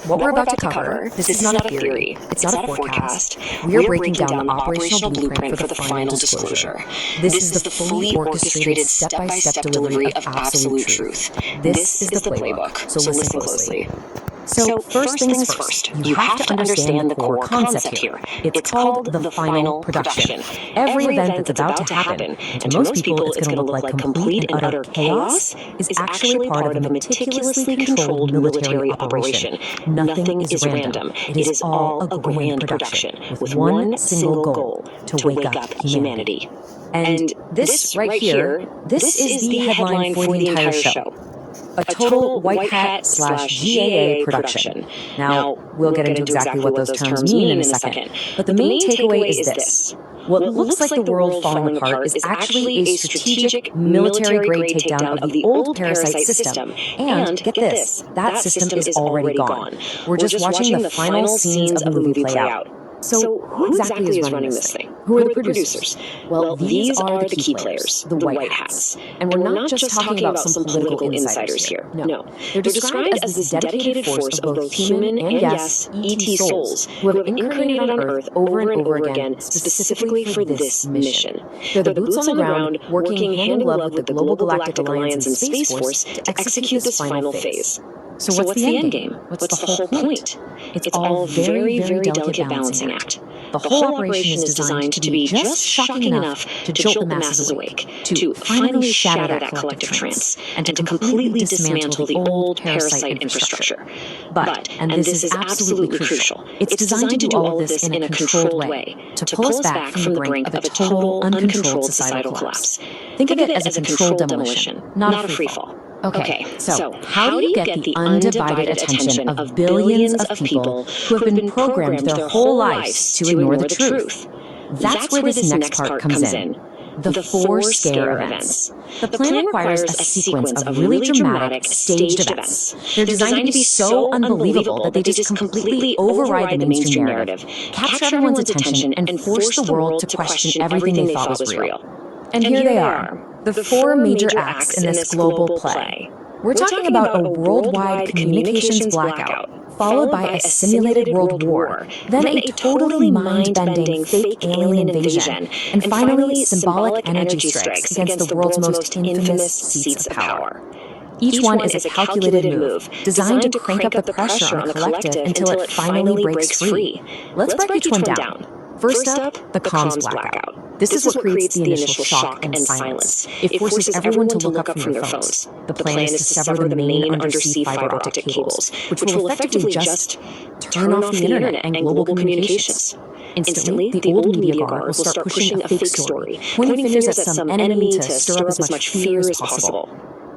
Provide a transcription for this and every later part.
What we're about to cover, this is not a theory, it's not a forecast. We are breaking down the operational blueprint for the final disclosure. This is the fully orchestrated step-by-step delivery of absolute truth. This is the playbook, so listen closely. So first things first, you have to understand the core concept here. It's called the final production. Every event that's about to happen, and to most people it's going to look like complete and utter chaos, is actually part of a meticulously controlled military operation. Nothing is random. It is all a grand production with one single goal: to wake up humanity. And this right here, this is the headline for the entire show. A total white hat / GAA production. Now, we'll get into exactly what those terms mean in a second. But the main takeaway is this. What looks like the world falling apart is actually a strategic military-grade takedown of the old parasite system. And get this, that system is already gone. We're just watching the final scenes of the movie play out. So who exactly is running this thing? Who are the producers? Well, these are the key players, the white hats. And we're not just talking about some political insiders here. No. They're described as this dedicated force of both human and, yes, ET souls who have incarnated on Earth over and over again specifically for this mission. They're the boots on the ground working hand in glove with the Global Galactic Alliance and Space Force to execute this final phase. So what's the end game? What's the whole point? It's all very, very delicate balancing act. The whole operation is designed to be just shocking enough to jolt the masses awake, to finally shatter that collective trance, and to completely dismantle the old parasite infrastructure. But, and this is absolutely crucial, it's designed to do all of this in a controlled way, to pull us back from the brink of a total, uncontrolled societal collapse. Think of it as a controlled demolition, not a freefall. Okay, so how do you get the undivided attention of billions of people who have been programmed their whole lives to ignore the truth? That's where this next part comes in. The 4 scare events. The plan requires a sequence of really dramatic, staged events. They're designed to be so unbelievable that they just completely override the mainstream narrative, capture everyone's attention, and force the world to question everything they thought was real. And here they are, the 4 major acts in this global play. We're talking about a worldwide communications blackout, followed by a simulated world war, then a totally mind-bending fake alien invasion, and finally symbolic energy strikes against the world's most infamous seats of power. Each one is a calculated move, designed to crank up the pressure on the collective until it finally breaks free. Let's break each one down. First up, the comms blackout. This is what creates the initial shock and silence. It forces everyone to look up from their phones. The plan is to sever the main undersea fiber optic cables, which will effectively just turn off the internet and global communications. Instantly, the old media guard will start pushing a fake story, pointing fingers at some enemy to stir up as much fear as possible.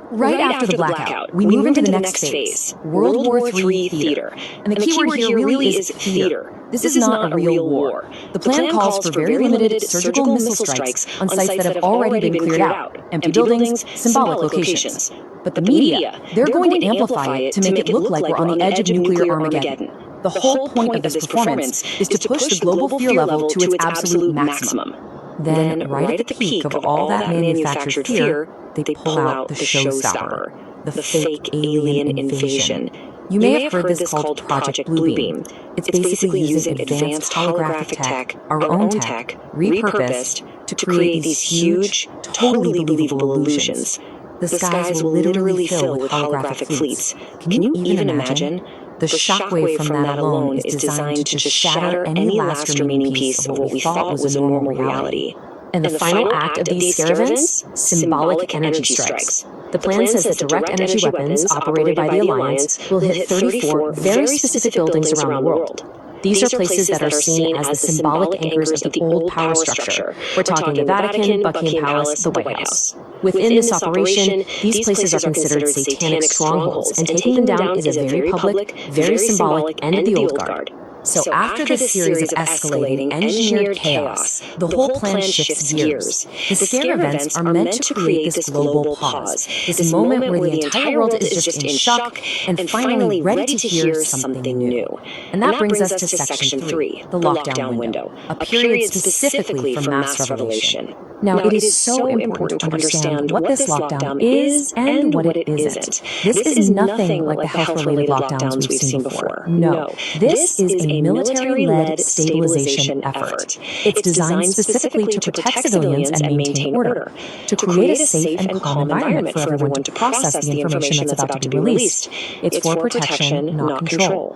Right after the blackout, we move into the next phase, World War III theater. And the key word here really is theater. This is not a real war. The plan calls for very limited surgical missile strikes on sites that have already been cleared out, empty buildings, symbolic locations. But the media, they're going to amplify it to make it look like we're on the edge of nuclear Armageddon. The whole point of this performance is to push the global fear level to its absolute maximum. Then, right at the peak of all that manufactured fear, they pull out the showstopper, the fake alien invasion. You may have heard this called Project Bluebeam. It's basically using advanced holographic tech, our own tech, repurposed to create these huge, totally believable illusions. The skies will literally fill with holographic fleets. Can you even imagine? The shockwave from that alone is designed to just shatter any last remaining piece of what we thought was a normal reality. And the final act of these scare events? Symbolic energy strikes. The plan says that direct energy weapons operated by the Alliance will hit 34 very specific buildings around the world. These are places that are seen as the symbolic anchors of the old power structure. We're talking the Vatican, Buckingham Palace, the White House. Within this operation, these places are considered satanic strongholds, and taking them down is a very public, very symbolic end of the old guard. So after this series of escalating engineered chaos, the whole plan shifts gears. The scare events are meant to create this global pause, this moment where the entire world is just in shock and finally ready to hear something new. And that brings us to Section 3, the lockdown window, a period specifically for mass revelation. Now, it is so important to understand what this lockdown is and what it isn't. This is nothing like the health-related lockdowns we've seen before. No, this is a military-led stabilization effort. It's designed specifically to protect civilians and maintain order, to create a safe and calm environment for everyone to process the information that's about to be released. It's for protection, not control.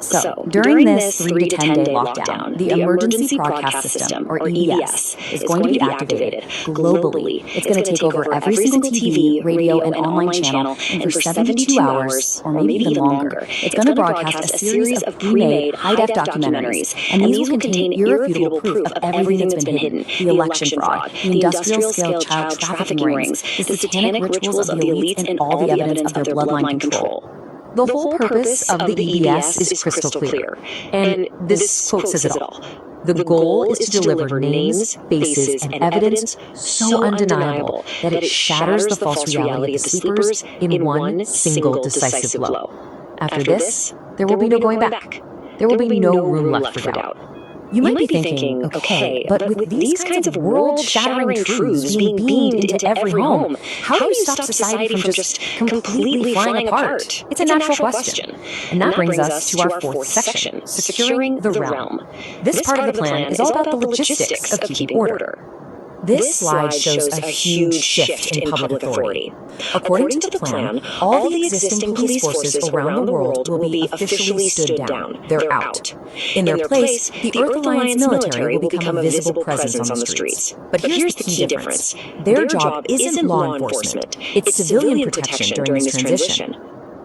So, during this 3 to 10 day lockdown, the Emergency Broadcast System, or EBS, is going to be activated globally. It's going to take over every single TV, radio, and online channel, and for 72 hours, or maybe even longer, it's going to broadcast a series of pre-made, high-def documentaries, and these will contain irrefutable proof of everything that's been hidden: the election fraud, the industrial-scale child trafficking rings, the satanic rituals of the elites, and all the evidence of their bloodline control. The whole purpose of the EBS is crystal clear, and this quote says it all. The goal is to deliver names, faces, and evidence so undeniable that it shatters the false reality of the sleepers in one single decisive blow. After this, there will be no going back. There will be no room left for doubt. You might be thinking, okay, but with these kinds of world-shattering truths being beamed into every home, how do you stop society from just completely flying apart? It's a natural question. And that brings us to our fourth section, securing the realm. This part of the plan is all about the logistics of keeping order. This slide shows a huge shift in public authority. According to the plan, all the existing police forces around the world will be officially stood down. They're out. In their place, the Earth Alliance military will become a visible presence on the streets. But here's the key difference. Their job isn't law enforcement. It's civilian protection during this transition.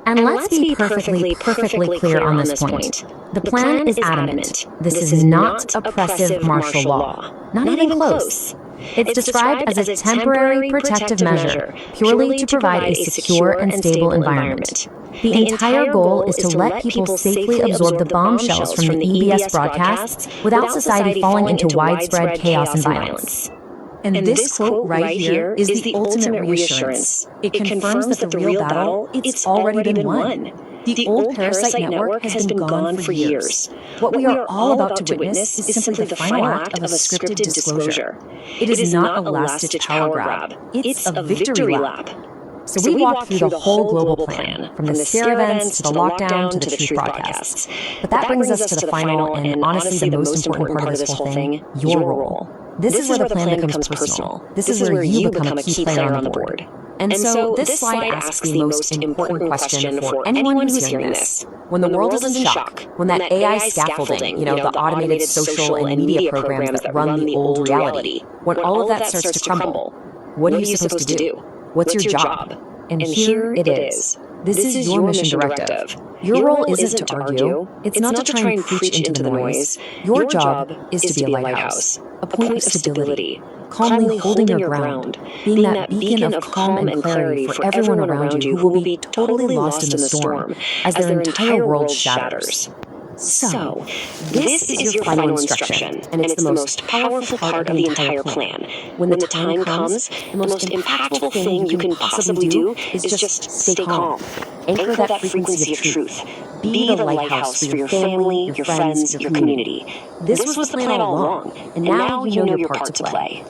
And let's be perfectly clear on this point. The plan is adamant. This is not oppressive martial law. Not even close. It's described as a temporary protective measure, purely to provide a secure and stable environment. The entire goal is to let people safely absorb the bombshells from the EBS broadcasts without society falling into widespread chaos and violence. And this quote right here is the ultimate reassurance. It confirms that the real battle, it's already been won. The old parasite network has been gone for years. What we are all about to witness is simply the final act of a scripted disclosure. It is not a last-ditch power grab. It's a victory lap. So we walked through the whole global plan, from the scare events to the lockdown to the truth broadcasts. But that brings us to the final and honestly the most important part of this whole thing, your role. This is where the plan becomes personal. This is where you become a key player on the board. And so this slide asks the most important question for anyone who's hearing this. When the world is in shock, when that AI scaffolding, the automated social and media programs that run the old reality, when all of that starts to crumble, what are you supposed to do? What's your job? And here it is. This is your mission directive. Your role isn't to argue. It's not to try and preach into the noise. Your job is to be a lighthouse, a point of stability, calmly holding your ground, being that beacon of calm and clarity for everyone around you who will be totally lost in the storm as their entire world shatters. So, this is your final instruction, and it's the most powerful part of the entire plan. When the time comes, the most impactful thing you can possibly do is just stay calm. Anchor that frequency of truth. Be the lighthouse for your family, your friends, your community. This was the plan all along, and now you know your part to play.